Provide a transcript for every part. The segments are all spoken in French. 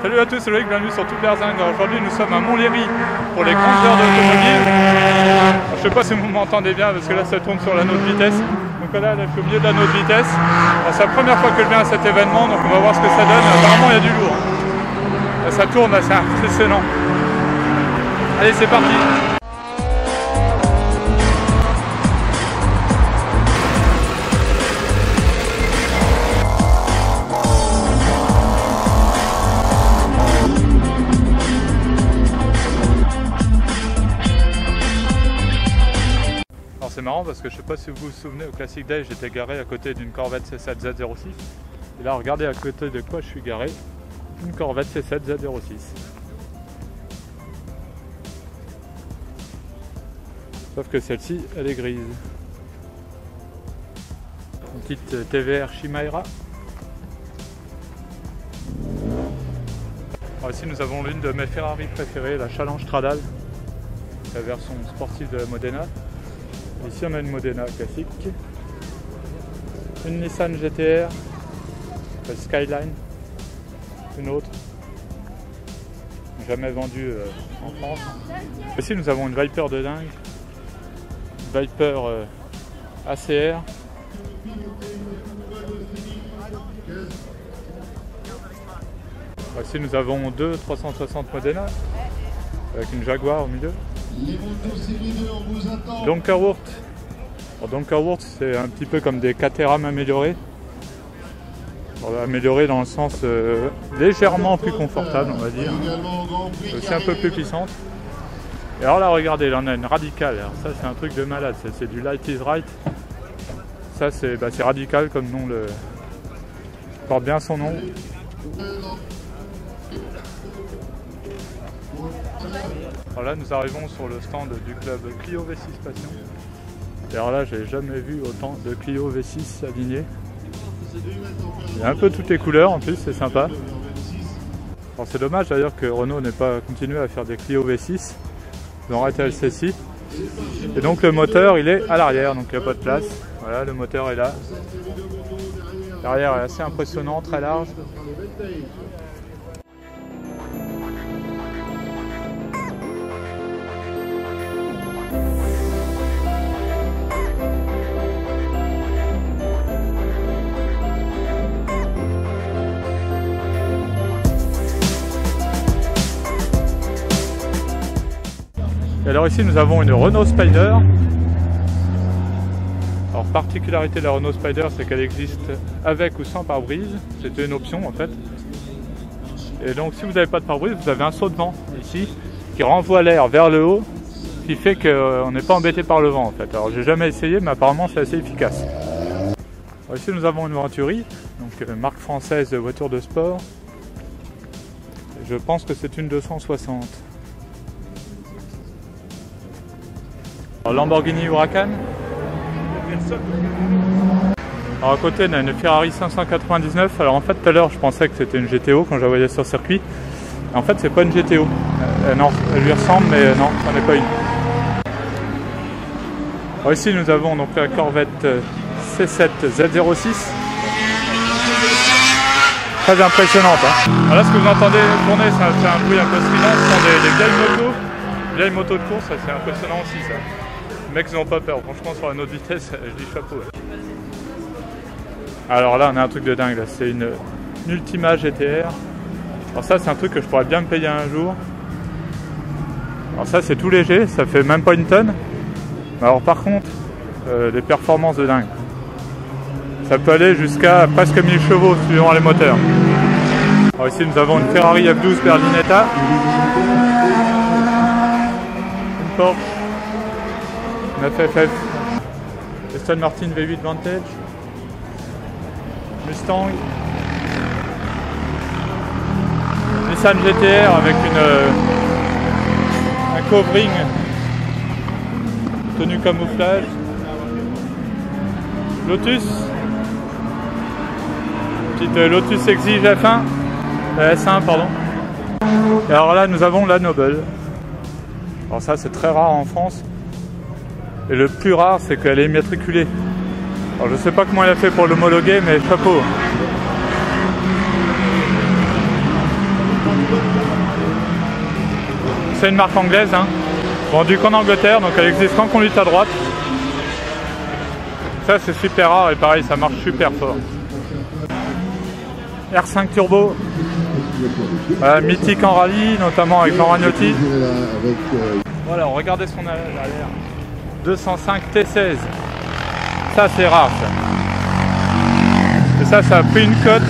Salut à tous, c'est Loïc, bienvenue sur Tout Berzing. Aujourd'hui nous sommes à Montlhéry pour les grandes heures d'automobile. Je sais pas si vous m'entendez bien parce que là ça tourne sur l'anneau de vitesse. Donc là je suis au milieu de l'anneau de vitesse. C'est la première fois que je viens à cet événement, donc on va voir ce que ça donne. Apparemment il y a du lourd. Là, ça tourne, là, c'est impressionnant. Allez, c'est parti. C'est marrant parce que je sais pas si vous vous souvenez, au Classic Day j'étais garé à côté d'une Corvette C7 Z06 et là regardez à côté de quoi je suis garé, une Corvette C7 Z06. Sauf que celle-ci elle est grise. Une petite TVR Shimaira. Alors ici nous avons l'une de mes Ferrari préférées, la Challenge Stradale, la version sportive de la Modena. Ici on a une Modena classique, une Nissan GTR, la Skyline, une autre, jamais vendue en France. Ici nous avons une Viper de dingue, Viper ACR. Ici nous avons deux 360 Modena avec une Jaguar au milieu. Donkerwort. Donkerwort c'est un petit peu comme des Caterham améliorés. Améliorés dans le sens légèrement plus confortable on va dire. Aussi un peu plus puissante. Et alors là regardez, là on a une Radical. Alors ça c'est un truc de malade, c'est du Light is Right. Ça c'est Radical comme nom le porte bien son nom. Alors là nous arrivons sur le stand du club Clio V6 Passion. Et alors là j'ai jamais vu autant de Clio V6 alignés. Il y a un peu toutes les couleurs en plus, c'est sympa. Alors c'est dommage d'ailleurs que Renault n'ait pas continué à faire des Clio V6. Ils ont arrêté le C6. Et donc le moteur il est à l'arrière, donc il n'y a pas de place. Voilà, le moteur est là. L'arrière est assez impressionnant, très large. Et alors ici nous avons une Renault Spider. Alors particularité de la Renault Spider c'est qu'elle existe avec ou sans pare-brise. C'était une option en fait. Et donc si vous n'avez pas de pare-brise, vous avez un saut de vent ici qui renvoie l'air vers le haut, qui fait qu'on n'est pas embêté par le vent en fait. Alors j'ai jamais essayé mais apparemment c'est assez efficace. Alors, ici nous avons une Venturi, donc marque française de voiture de sport. Et je pense que c'est une 260. Alors, Lamborghini Huracan. Alors à côté on a une Ferrari 599. Alors en fait tout à l'heure je pensais que c'était une GTO quand je la voyais sur circuit. En fait c'est pas une GTO. Non, elle lui ressemble mais non, c'en est pas une. Alors ici nous avons donc la Corvette C7 Z06. Très impressionnante. Hein. Alors là ce que vous entendez tourner c'est un bruit un peu strident. Ce sont des vieilles motos de course, c'est impressionnant aussi ça. Les mecs ils n'ont pas peur, franchement sur la note de vitesse je dis chapeau. Alors là on a un truc de dingue, c'est une Ultima GTR. Alors ça c'est un truc que je pourrais bien me payer un jour. Alors ça c'est tout léger, ça fait même pas une tonne. Alors par contre, les performances de dingue. Ça peut aller jusqu'à presque 1000 chevaux suivant les moteurs. Alors ici nous avons une Ferrari F12 Berlinetta. Une Porsche. Une FFF, Aston Martin V8 Vantage, Mustang, Nissan GTR avec un covering tenue camouflage, Lotus, petite Lotus Exige F1, S1 pardon. Et alors là nous avons la Noble. Alors ça c'est très rare en France. Et le plus rare c'est qu'elle est immatriculée. Alors je sais pas comment elle a fait pour l'homologuer mais chapeau. C'est une marque anglaise, hein, vendue qu'en Angleterre, donc elle existe qu'en conduite à droite. Ça c'est super rare et pareil, ça marche super fort. R5 Turbo, mythique en rallye, notamment avec Jean Ragnotti. Voilà, regardez son à l'air. 205 T16. Ça c'est rare ça. Et ça a pris une cote.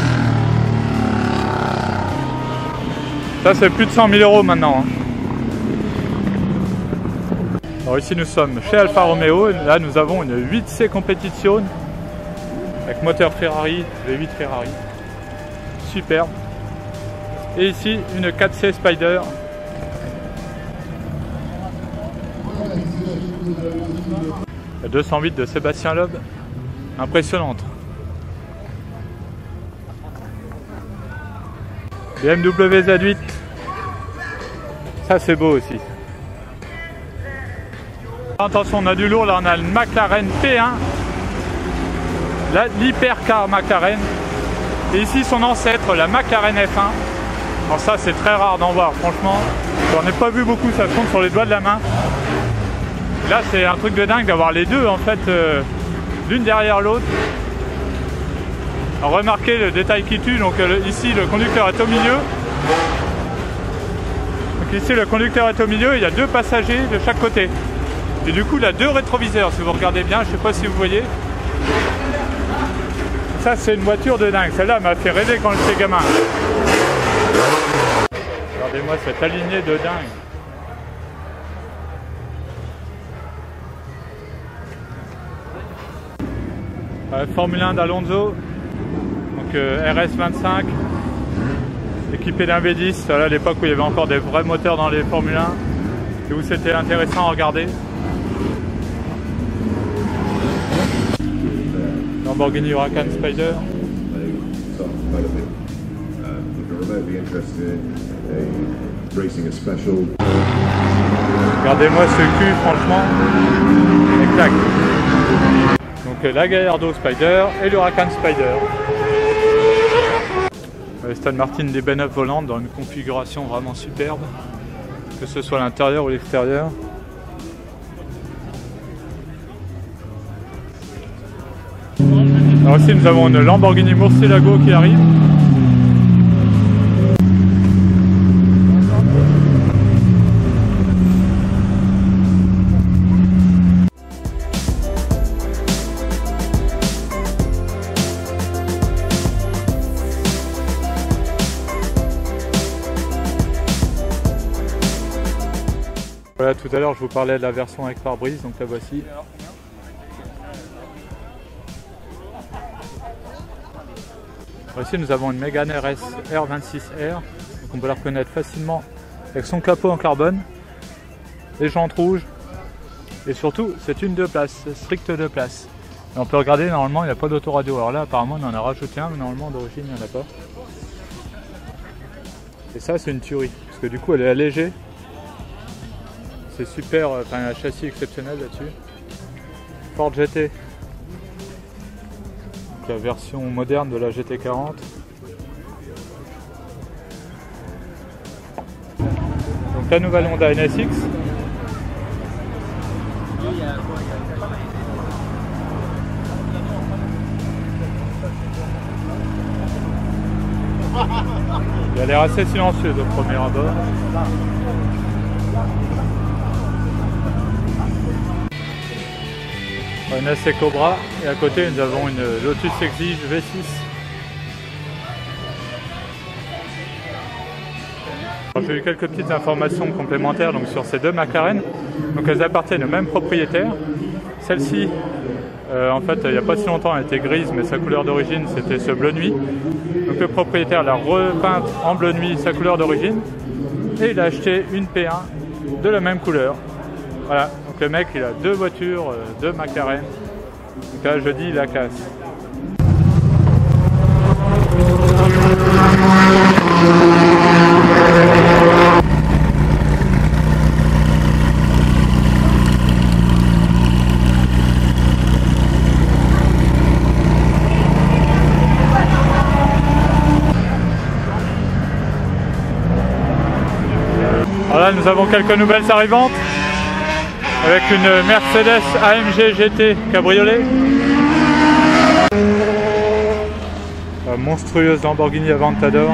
Ça c'est plus de 100 000 € maintenant. Hein. Alors ici nous sommes chez Alfa Romeo. Là nous avons une 8C Competition avec moteur Ferrari, V8 Ferrari. Superbe. Et ici une 4C Spider. La 208 de Sébastien Loeb. Impressionnante. BMW Z8. Ça c'est beau aussi. Attention, on a du lourd, là on a le McLaren P1, l'hypercar McLaren, et ici son ancêtre, la McLaren F1. Alors ça c'est très rare d'en voir, franchement, j'en ai pas vu beaucoup, ça se compte sur les doigts de la main. Et là c'est un truc de dingue d'avoir les deux en fait, l'une derrière l'autre. Remarquez le détail qui tue, donc ici le conducteur est au milieu. Donc ici le conducteur est au milieu, il y a deux passagers de chaque côté. Et du coup, il a deux rétroviseurs, si vous regardez bien, je ne sais pas si vous voyez. Ça, c'est une voiture de dingue. Celle-là m'a fait rêver quand j'étais gamin. Regardez-moi cette alignée de dingue. Formule 1 d'Alonso, donc RS25, équipé d'un V10, voilà, à l'époque où il y avait encore des vrais moteurs dans les Formule 1 et où c'était intéressant à regarder. Lamborghini Huracan Spider. Regardez-moi ce cul, franchement, et clac. Donc la Gallardo Spider et le Huracan Spider. Aston Martin DB9 volante dans une configuration vraiment superbe, que ce soit à l'intérieur ou l'extérieur. Alors ici nous avons une Lamborghini Murcielago qui arrive. Voilà, tout à l'heure je vous parlais de la version avec pare-brise, donc la voici. Ici nous avons une Mégane RS R26R, donc on peut la reconnaître facilement avec son capot en carbone, les jantes rouges, et surtout c'est une 2 places, stricte 2 places. Et on peut regarder, normalement il n'y a pas d'autoradio, alors là apparemment on en a rajouté un, mais normalement d'origine il n'y en a pas. Et ça c'est une tuerie, parce que du coup elle est allégée, c'est super, enfin un châssis exceptionnel là-dessus. Ford GT. La version moderne de la GT40. Donc la nouvelle Honda NSX. Il a l'air assez silencieux de premier abord. Une AC Cobra et à côté nous avons une Lotus Exige V6. J'ai eu quelques petites informations complémentaires donc, sur ces deux McLaren. Donc elles appartiennent au même propriétaire. Celle-ci, en fait il n'y a pas si longtemps elle était grise, mais sa couleur d'origine c'était ce bleu nuit. Donc le propriétaire l'a repeinte en bleu nuit, sa couleur d'origine, et il a acheté une P1 de la même couleur. Voilà. Donc le mec il a deux voitures, deux McLaren. Donc là je dis la casse. Voilà, nous avons quelques nouvelles arrivantes avec une Mercedes AMG GT cabriolet, la monstrueuse Lamborghini Aventador,